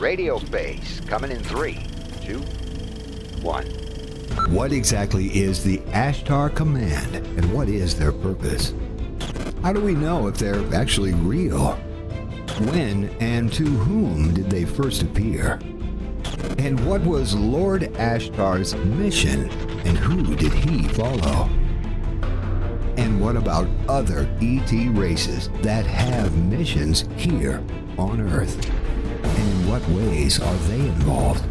radio phase coming in 3, 2, 1. What exactly is the Ashtar Command, and what is their purpose? How do we know if they're actually real? When and to whom did they first appear? And what was Lord Ashtar's mission, and who did he follow? And what about other ET races that have missions here on Earth? And in what ways are they involved?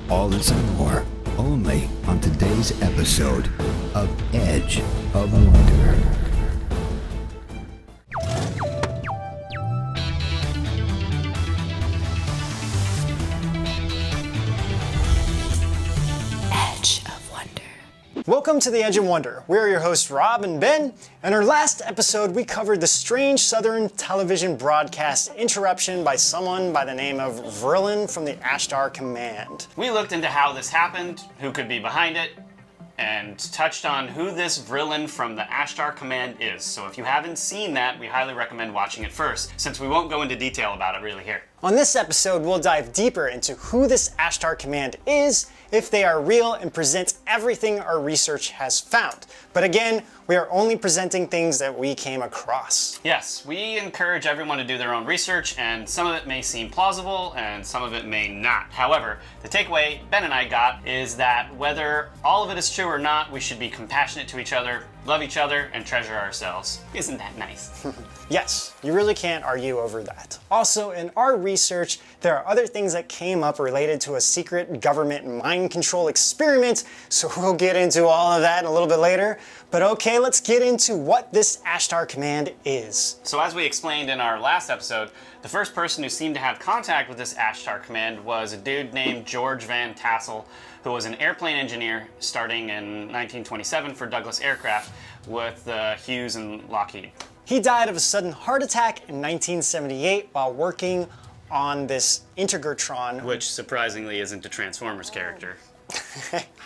All this and more, only on today's episode of Edge of Wonder. Welcome to the Edge of Wonder. We're your hosts Rob and Ben. In our last episode, we covered the strange Southern television broadcast interruption by someone by the name of Vrillin from the Ashtar Command. We looked into how this happened, who could be behind it, and touched on who this Vrillin from the Ashtar Command is. So if you haven't seen that, we highly recommend watching it first, since we won't go into detail about it really here. On this episode, we'll dive deeper into who this Ashtar Command is, if they are real, and present everything our research has found. But again, we are only presenting things that we came across. Yes, we encourage everyone to do their own research, and some of it may seem plausible, and some of it may not. However, the takeaway Ben and I got is that whether all of it is true or not, we should be compassionate to each other, love each other, and treasure ourselves. Isn't that nice? Yes, you really can't argue over that. Also, in our research, there are other things that came up related to a secret government mind control experiment, so we'll get into all of that a little bit later. But okay, let's get into what this Ashtar Command is. So as we explained in our last episode, the first person who seemed to have contact with this Ashtar Command was a dude named George Van Tassel, who was an airplane engineer starting in 1927 for Douglas Aircraft with Hughes and Lockheed. He died of a sudden heart attack in 1978 while working on this Integratron. Which surprisingly isn't a Transformers character.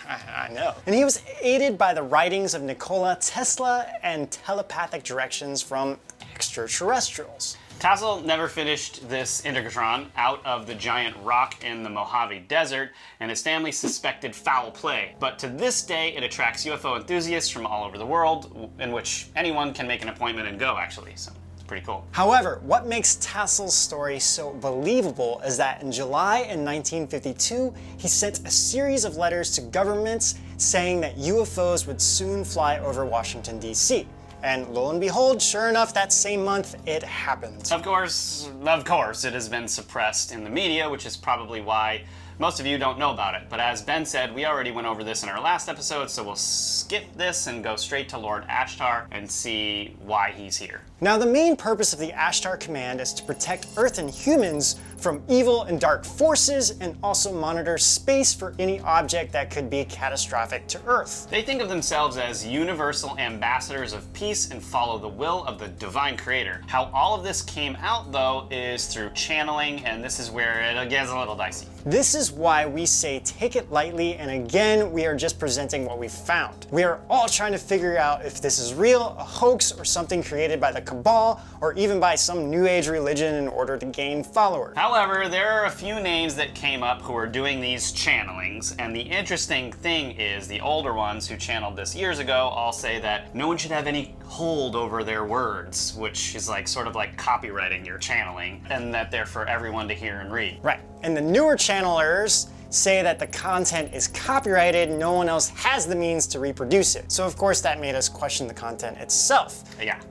I know. And he was aided by the writings of Nikola Tesla and telepathic directions from extraterrestrials. Tassel never finished this Integratron out of the giant rock in the Mojave Desert, and his family suspected foul play. But to this day, it attracts UFO enthusiasts from all over the world, in which anyone can make an appointment and go, actually. So it's pretty cool. However, what makes Tassel's story so believable is that in July in 1952, he sent a series of letters to governments saying that UFOs would soon fly over Washington, D.C. And lo and behold, sure enough, that same month, it happened. Of course, it has been suppressed in the media, which is probably why most of you don't know about it. But as Ben said, we already went over this in our last episode, so we'll skip this and go straight to Lord Ashtar and see why he's here. Now, the main purpose of the Ashtar Command is to protect Earth and humans from evil and dark forces, and also monitor space for any object that could be catastrophic to Earth. They think of themselves as universal ambassadors of peace and follow the will of the divine creator. How all of this came out, though, is through channeling, and this is where it gets a little dicey. This is why we say take it lightly, and again, we are just presenting what we found. We are all trying to figure out if this is real, a hoax, or something created by the CABAL, or even by some New Age religion in order to gain followers. However, there are a few names that came up who are doing these channelings, and the interesting thing is the older ones who channeled this years ago all say that no one should have any hold over their words, which is sort of like copywriting your channeling, and that they're for everyone to hear and read. Right, and the newer channelers say that the content is copyrighted, no one else has the means to reproduce it. So of course that made us question the content itself. Yeah.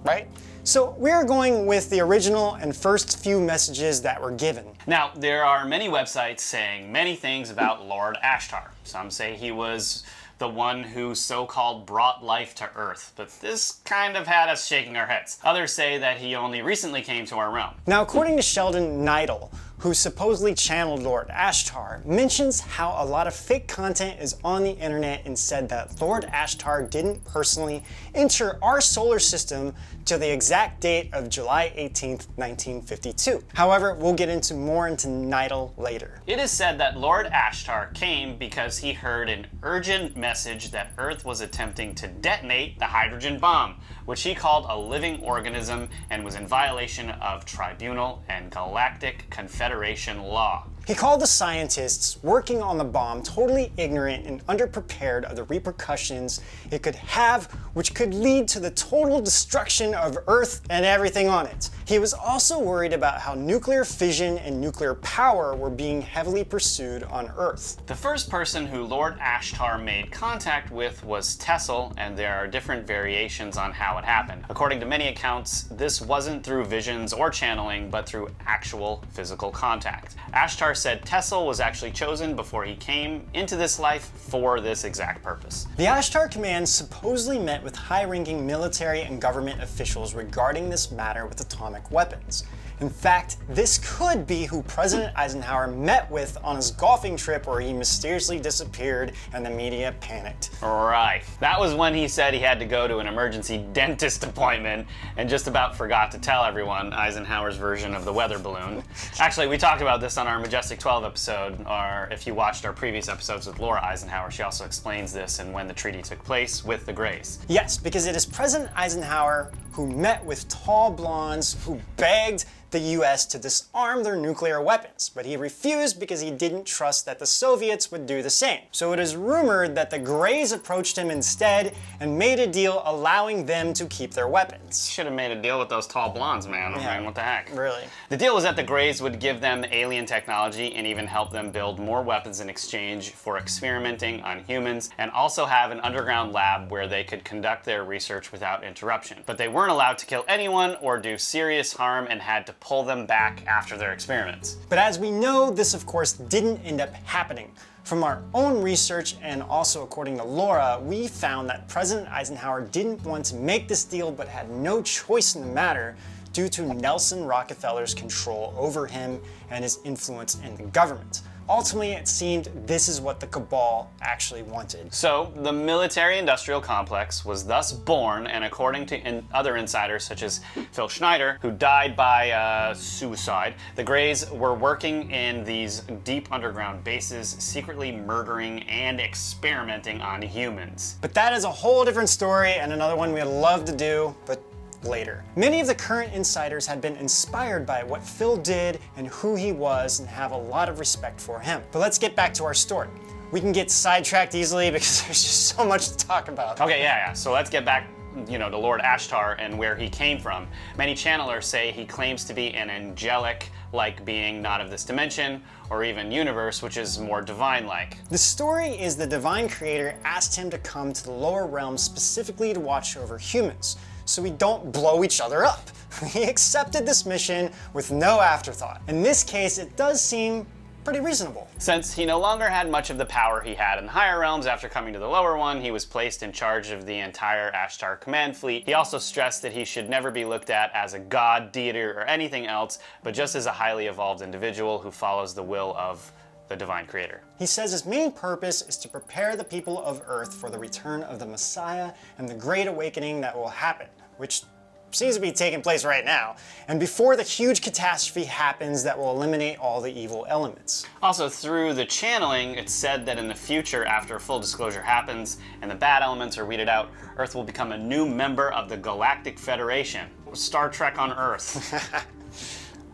Right? So we're going with the original and first few messages that were given. Now, there are many websites saying many things about Lord Ashtar. Some say he was the one who so-called brought life to Earth, but this kind of had us shaking our heads. Others say that he only recently came to our realm. Now, according to Sheldon Neidl, who supposedly channeled Lord Ashtar, mentions how a lot of fake content is on the internet and said that Lord Ashtar didn't personally enter our solar system to the exact date of July 18th, 1952. However, we'll get into more into Neidl later. It is said that Lord Ashtar came because he heard an urgent message that Earth was attempting to detonate the hydrogen bomb, which he called a living organism and was in violation of tribunal and galactic confederation Federation law. He called the scientists working on the bomb totally ignorant and underprepared of the repercussions it could have, which could lead to the total destruction of Earth and everything on it. He was also worried about how nuclear fission and nuclear power were being heavily pursued on Earth. The first person who Lord Ashtar made contact with was Tessel, and there are different variations on how it happened. According to many accounts, this wasn't through visions or channeling, but through actual physical contact. Ashtar said Tessel was actually chosen before he came into this life for this exact purpose. The Ashtar Command supposedly met with high-ranking military and government officials regarding this matter with atomic weapons. In fact, this could be who President Eisenhower met with on his golfing trip where he mysteriously disappeared and the media panicked. Right. That was when he said he had to go to an emergency dentist appointment and just about forgot to tell everyone Eisenhower's version of the weather balloon. Actually, we talked about this on our Majestic 12 episode, or if you watched our previous episodes with Laura Eisenhower, she also explains this and when the treaty took place with the Greys. Yes, because it is President Eisenhower who met with tall blondes who begged the US to disarm their nuclear weapons, but he refused because he didn't trust that the Soviets would do the same. So it is rumored that the Greys approached him instead and made a deal allowing them to keep their weapons. Should have made a deal with those tall blondes, man. Yeah. I mean, what the heck? Really? The deal was that the Greys would give them alien technology and even help them build more weapons in exchange for experimenting on humans, and also have an underground lab where they could conduct their research without interruption. But they weren't allowed to kill anyone or do serious harm and had to pull them back after their experiments. But as we know, this of course didn't end up happening. From our own research and also according to Laura, we found that President Eisenhower didn't want to make this deal but had no choice in the matter due to Nelson Rockefeller's control over him and his influence in the government. Ultimately, it seemed this is what the cabal actually wanted. So, the military-industrial complex was thus born, and according to other insiders such as Phil Schneider, who died by suicide, the Greys were working in these deep underground bases, secretly murdering and experimenting on humans. But that is a whole different story and another one we'd love to do, but later. Many of the current insiders had been inspired by what Phil did and who he was and have a lot of respect for him. But let's get back to our story. We can get sidetracked easily because there's just so much to talk about. Okay, yeah. So let's get back, to Lord Ashtar and where he came from. Many channelers say he claims to be an angelic-like being not of this dimension or even universe, which is more divine-like. The story is the divine creator asked him to come to the lower realms specifically to watch over humans, so we don't blow each other up. He accepted this mission with no afterthought. In this case, it does seem pretty reasonable. Since he no longer had much of the power he had in the higher realms after coming to the lower one, he was placed in charge of the entire Ashtar Command fleet. He also stressed that he should never be looked at as a god, deity, or anything else, but just as a highly evolved individual who follows the will of the divine creator. He says his main purpose is to prepare the people of Earth for the return of the Messiah and the great awakening that will happen, which seems to be taking place right now, and before the huge catastrophe happens that will eliminate all the evil elements. Also, through the channeling, it's said that in the future, after full disclosure happens and the bad elements are weeded out, Earth will become a new member of the Galactic Federation. Star Trek on Earth.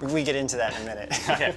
We get into that in a minute. Okay.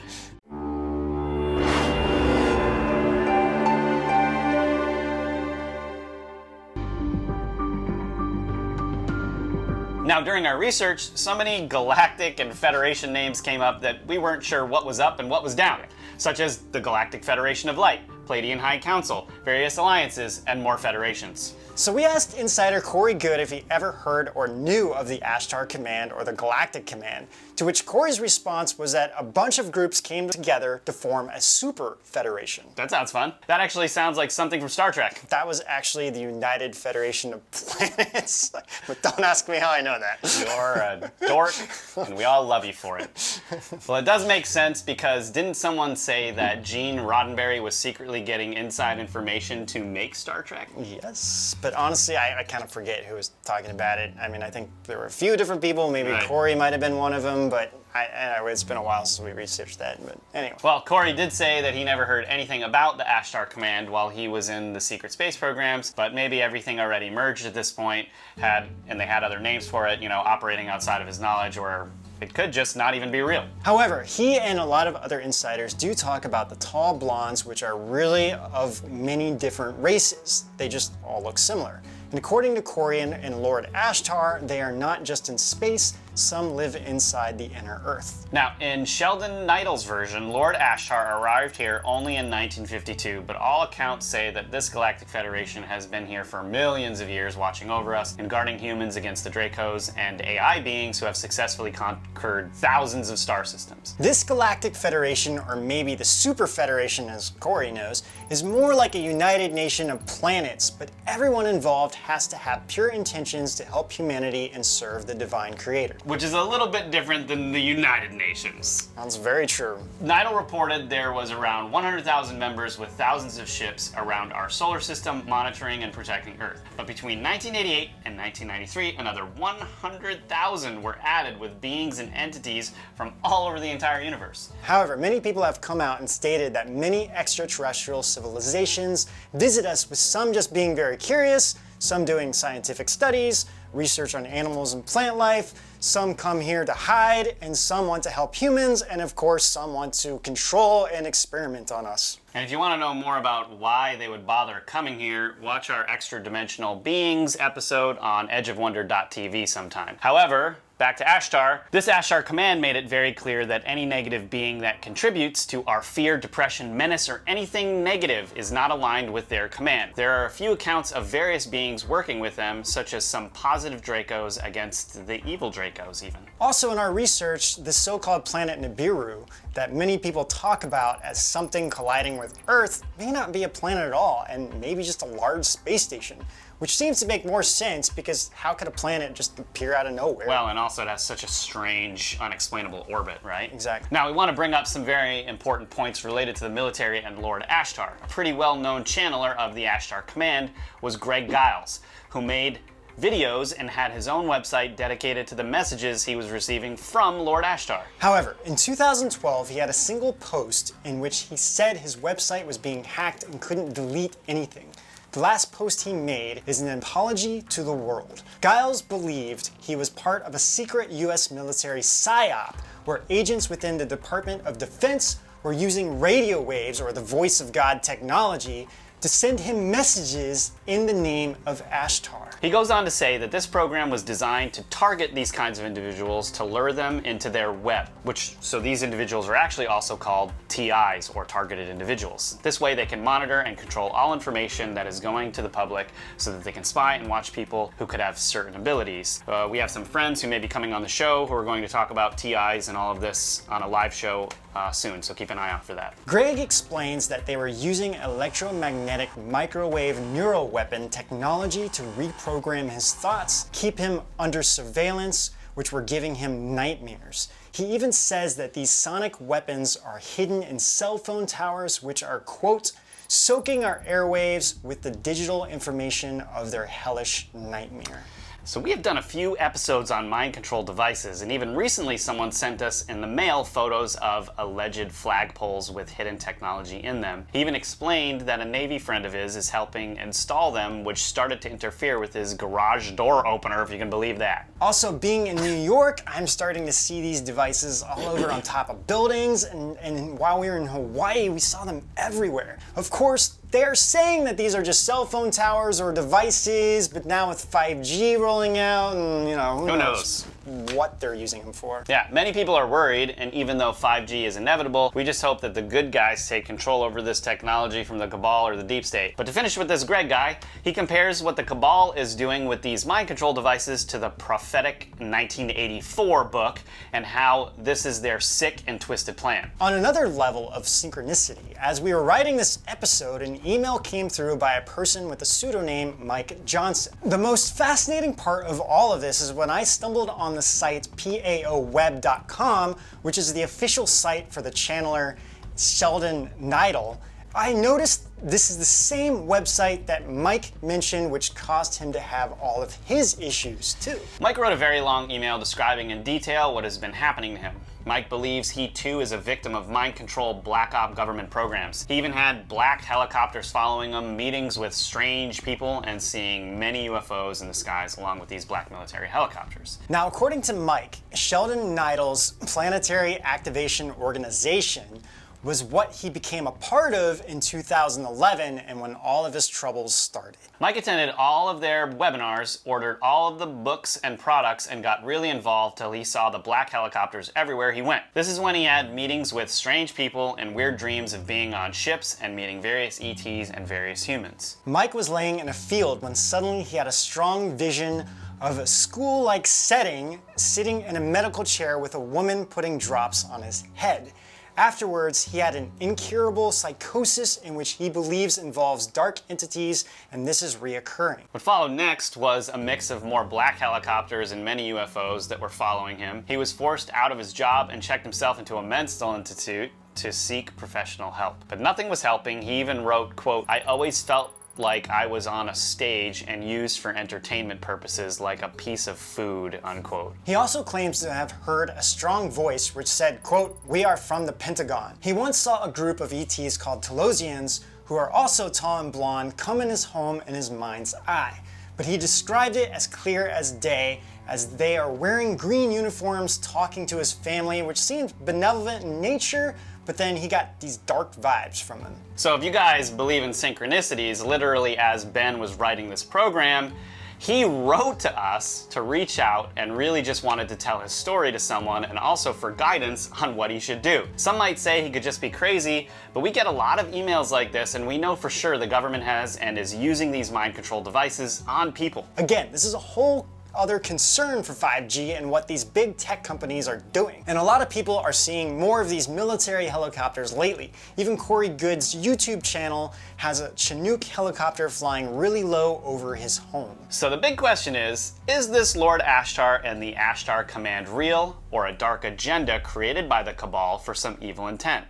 Now, during our research, so many Galactic and Federation names came up that we weren't sure what was up and what was down, such as the Galactic Federation of Light, Pleiadian High Council, various alliances, and more federations. So we asked insider Corey Good if he ever heard or knew of the Ashtar Command or the Galactic Command, to which Corey's response was that a bunch of groups came together to form a super federation. That sounds fun. That actually sounds like something from Star Trek. That was actually the United Federation of Planets, but don't ask me how I know that. You're a dork, and we all love you for it. Well, it does make sense because didn't someone say that Gene Roddenberry was secretly getting inside information to make Star Trek? Yes, but honestly, I kind of forget who was talking about it. I mean, I think there were a few different people. Maybe Right. Corey might have been one of them, but it's been a while since we researched that. But anyway. Well, Corey did say that he never heard anything about the Ashtar Command while he was in the secret space programs, but maybe everything already merged at this point, and they had other names for it, operating outside of his knowledge, or It could just not even be real. However, he and a lot of other insiders do talk about the tall blondes, which are really of many different races. They just all look similar. And according to Corian and Lord Ashtar, they are not just in space, some live inside the inner Earth. Now, in Sheldon Neidel's version, Lord Ashtar arrived here only in 1952, but all accounts say that this Galactic Federation has been here for millions of years, watching over us and guarding humans against the Dracos and AI beings who have successfully conquered thousands of star systems. This Galactic Federation, or maybe the Super Federation as Corey knows, is more like a united nation of planets, but everyone involved has to have pure intentions to help humanity and serve the divine creator. Which is a little bit different than the United Nations. That's very true. Neidl reported there was around 100,000 members with thousands of ships around our solar system monitoring and protecting Earth. But between 1988 and 1993, another 100,000 were added with beings and entities from all over the entire universe. However, many people have come out and stated that many extraterrestrial civilizations visit us, with some just being very curious, some doing scientific studies, research on animals and plant life, some come here to hide, and some want to help humans, and of course some want to control and experiment on us. And if you want to know more about why they would bother coming here, watch our Extra Dimensional Beings episode on edgeofwonder.tv sometime. However, back to Ashtar. This Ashtar Command made it very clear that any negative being that contributes to our fear, depression, menace, or anything negative is not aligned with their command. There are a few accounts of various beings working with them, such as some positive Dracos against the evil Dracos even. Also in our research, the so-called planet Nibiru, that many people talk about as something colliding with Earth, may not be a planet at all, and maybe just a large space station. Which seems to make more sense, because how could a planet just appear out of nowhere? Well, and also it has such a strange, unexplainable orbit, right? Exactly. Now, we want to bring up some very important points related to the military and Lord Ashtar. A pretty well-known channeler of the Ashtar Command was Greg Giles, who made videos and had his own website dedicated to the messages he was receiving from Lord Ashtar. However, in 2012, he had a single post in which he said his website was being hacked and couldn't delete anything. The last post he made is an apology to the world. Giles believed he was part of a secret US military PSYOP, where agents within the Department of Defense were using radio waves, or the voice of God technology, to send him messages in the name of Ashtar. He goes on to say that this program was designed to target these kinds of individuals to lure them into their web, so these individuals are actually also called TIs, or targeted individuals. This way they can monitor and control all information that is going to the public, so that they can spy and watch people who could have certain abilities. We have some friends who may be coming on the show who are going to talk about TIs and all of this on a live show soon, so keep an eye out for that. Greg explains that they were using electromagnetic microwave neural weapon technology to reprogram his thoughts, keep him under surveillance, which were giving him nightmares. He even says that these sonic weapons are hidden in cell phone towers, which are, quote, soaking our airwaves with the digital information of their hellish nightmare. So we have done a few episodes on mind control devices, and even recently someone sent us in the mail photos of alleged flagpoles with hidden technology in them. He even explained that a Navy friend of his is helping install them, which started to interfere with his garage door opener, if you can believe that. Also, being in New York, I'm starting to see these devices all over on top of buildings, and while we were in Hawaii, we saw them everywhere. Of course, they're saying that these are just cell phone towers or devices, but now with 5G rolling out, and who knows what they're using them for. Yeah, many people are worried, and even though 5G is inevitable, we just hope that the good guys take control over this technology from the Cabal or the Deep State. But to finish with this Greg guy, he compares what the Cabal is doing with these mind control devices to the prophetic 1984 book, and how this is their sick and twisted plan. On another level of synchronicity, as we were writing this episode, an email came through by a person with the pseudonym Mike Johnson. The most fascinating part of all of this is when I stumbled on the site paoweb.com, which is the official site for the channeler Sheldon Neidl. I noticed this is the same website that Mike mentioned, which caused him to have all of his issues too. Mike wrote a very long email describing in detail what has been happening to him. Mike believes he too is a victim of mind-controlled black op government programs. He even had black helicopters following him, meetings with strange people, and seeing many UFOs in the skies along with these black military helicopters. Now, according to Mike, Sheldon Neidel's Planetary Activation Organization was what he became a part of in 2011 and when all of his troubles started. Mike attended all of their webinars, ordered all of the books and products, and got really involved till he saw the black helicopters everywhere he went. This is when he had meetings with strange people and weird dreams of being on ships and meeting various ETs and various humans. Mike was laying in a field when suddenly he had a strong vision of a school-like setting, sitting in a medical chair with a woman putting drops on his head. Afterwards, he had an incurable psychosis in which he believes involves dark entities, and this is reoccurring. What followed next was a mix of more black helicopters and many UFOs that were following him. He was forced out of his job and checked himself into a mental institute to seek professional help. But nothing was helping. He even wrote, quote, "I always felt like I was on a stage and used for entertainment purposes like a piece of food," unquote. He also claims to have heard a strong voice which said, quote, "We are from the Pentagon." He once saw a group of ETs called Telosians, who are also tall and blonde, come in his home in his mind's eye. But he described it as clear as day, as they are wearing green uniforms talking to his family, which seemed benevolent in nature, but then he got these dark vibes from them. So if you guys believe in synchronicities, literally as Ben was writing this program, he wrote to us to reach out and really just wanted to tell his story to someone and also for guidance on what he should do. Some might say he could just be crazy, but we get a lot of emails like this and we know for sure the government has and is using these mind control devices on people. Again, this is a whole other concern for 5G and what these big tech companies are doing. And a lot of people are seeing more of these military helicopters lately. Even Corey Good's YouTube channel has a Chinook helicopter flying really low over his home. So the big question is this Lord Ashtar and the Ashtar Command real, or a dark agenda created by the Cabal for some evil intent?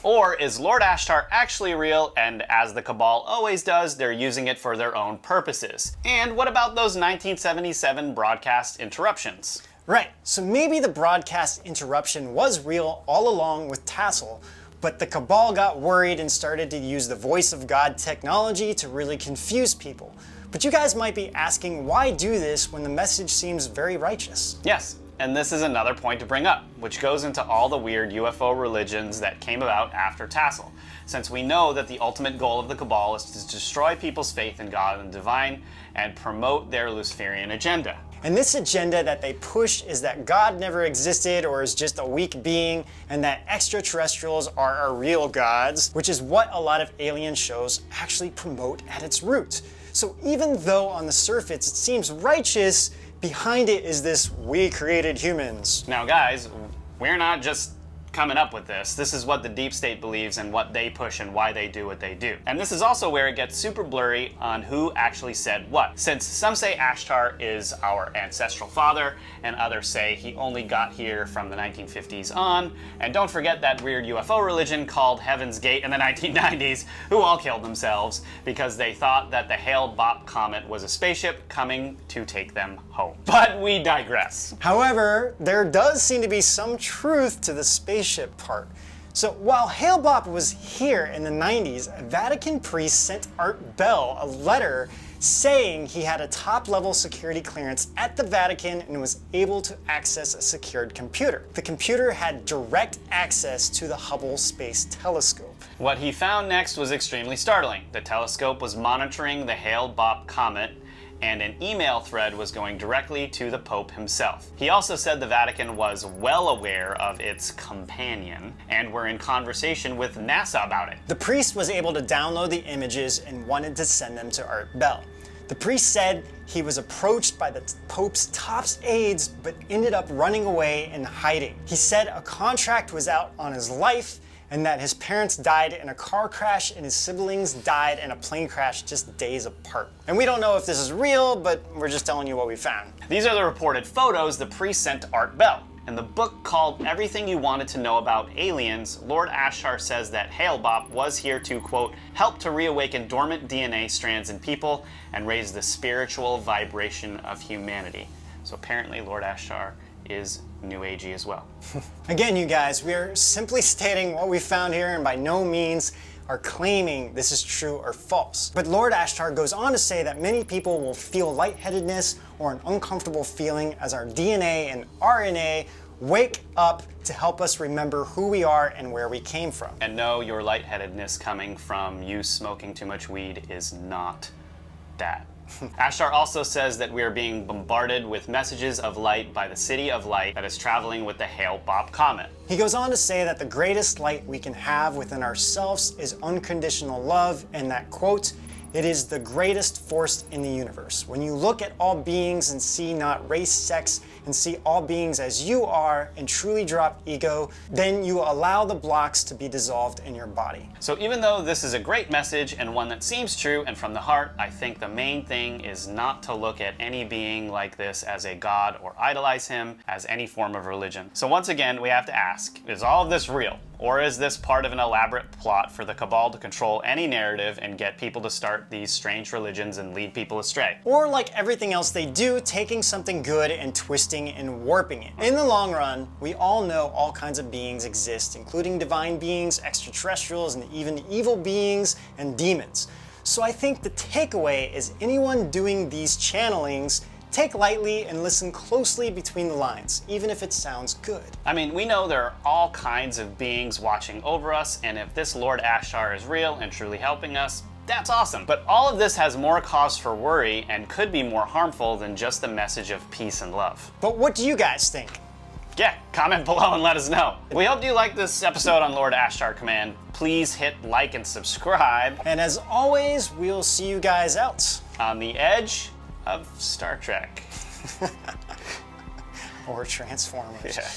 Or is Lord Ashtar actually real, and as the Cabal always does, they're using it for their own purposes? And what about those 1977 broadcast interruptions? Right, so maybe the broadcast interruption was real all along with Tassel, but the Cabal got worried and started to use the voice of God technology to really confuse people. But you guys might be asking, why do this when the message seems very righteous? Yes. And this is another point to bring up, which goes into all the weird UFO religions that came about after Tassel, since we know that the ultimate goal of the Cabal is to destroy people's faith in God and the divine and promote their Luciferian agenda. And this agenda that they push is that God never existed or is just a weak being, and that extraterrestrials are our real gods, which is what a lot of alien shows actually promote at its root. So even though on the surface it seems righteous, behind it is this "we created humans." Now guys, we're not just coming up with this. This is what the deep state believes and what they push and why they do what they do. And this is also where it gets super blurry on who actually said what. Since some say Ashtar is our ancestral father and others say he only got here from the 1950s on. And don't forget that weird UFO religion called Heaven's Gate in the 1990s, who all killed themselves because they thought that the Hale-Bopp comet was a spaceship coming to take them home. But we digress. However, there does seem to be some truth to the spaceship part. So while Hale-Bopp was here in the 90s, a Vatican priest sent Art Bell a letter saying he had a top-level security clearance at the Vatican and was able to access a secured computer. The computer had direct access to the Hubble Space Telescope. What he found next was extremely startling. The telescope was monitoring the Hale-Bopp comet, and an email thread was going directly to the Pope himself. He also said the Vatican was well aware of its companion and were in conversation with NASA about it. The priest was able to download the images and wanted to send them to Art Bell. The priest said he was approached by the Pope's top aides but ended up running away and hiding. He said a contract was out on his life and that his parents died in a car crash and his siblings died in a plane crash just days apart. And we don't know if this is real, but we're just telling you what we found. These are the reported photos the priest sent to Art Bell. In the book called Everything You Wanted to Know About Aliens, Lord Ashtar says that Hale-Bopp was here to, quote, help to reawaken dormant DNA strands in people and raise the spiritual vibration of humanity. So apparently Lord Ashtar is new agey as well. Again, you guys, we are simply stating what we found here and by no means are claiming this is true or false. But Lord Ashtar goes on to say that many people will feel lightheadedness or an uncomfortable feeling as our DNA and RNA wake up to help us remember who we are and where we came from. And no, your lightheadedness coming from you smoking too much weed is not that. Ashtar also says that we are being bombarded with messages of light by the City of Light that is traveling with the Hale-Bopp comet. He goes on to say that the greatest light we can have within ourselves is unconditional love, and that, quote, "It is the greatest force in the universe. When you look at all beings and see not race, sex, and see all beings as you are and truly drop ego, then you allow the blocks to be dissolved in your body." So even though this is a great message and one that seems true and from the heart, I think the main thing is not to look at any being like this as a god or idolize him as any form of religion. So once again, we have to ask, is all of this real? Or is this part of an elaborate plot for the Cabal to control any narrative and get people to start these strange religions and lead people astray? Or like everything else they do, taking something good and twisting and warping it. In the long run, we all know all kinds of beings exist, including divine beings, extraterrestrials, and even evil beings and demons. So I think the takeaway is anyone doing these channelings, take lightly and listen closely between the lines, even if it sounds good. I mean, we know there are all kinds of beings watching over us, and if this Lord Ashtar is real and truly helping us, that's awesome. But all of this has more cause for worry and could be more harmful than just the message of peace and love. But what do you guys think? Yeah, comment below and let us know. We hope you liked this episode on Lord Ashtar Command. Please hit like and subscribe. And as always, we'll see you guys out On the edge of Star Trek. or Transformers. Yeah.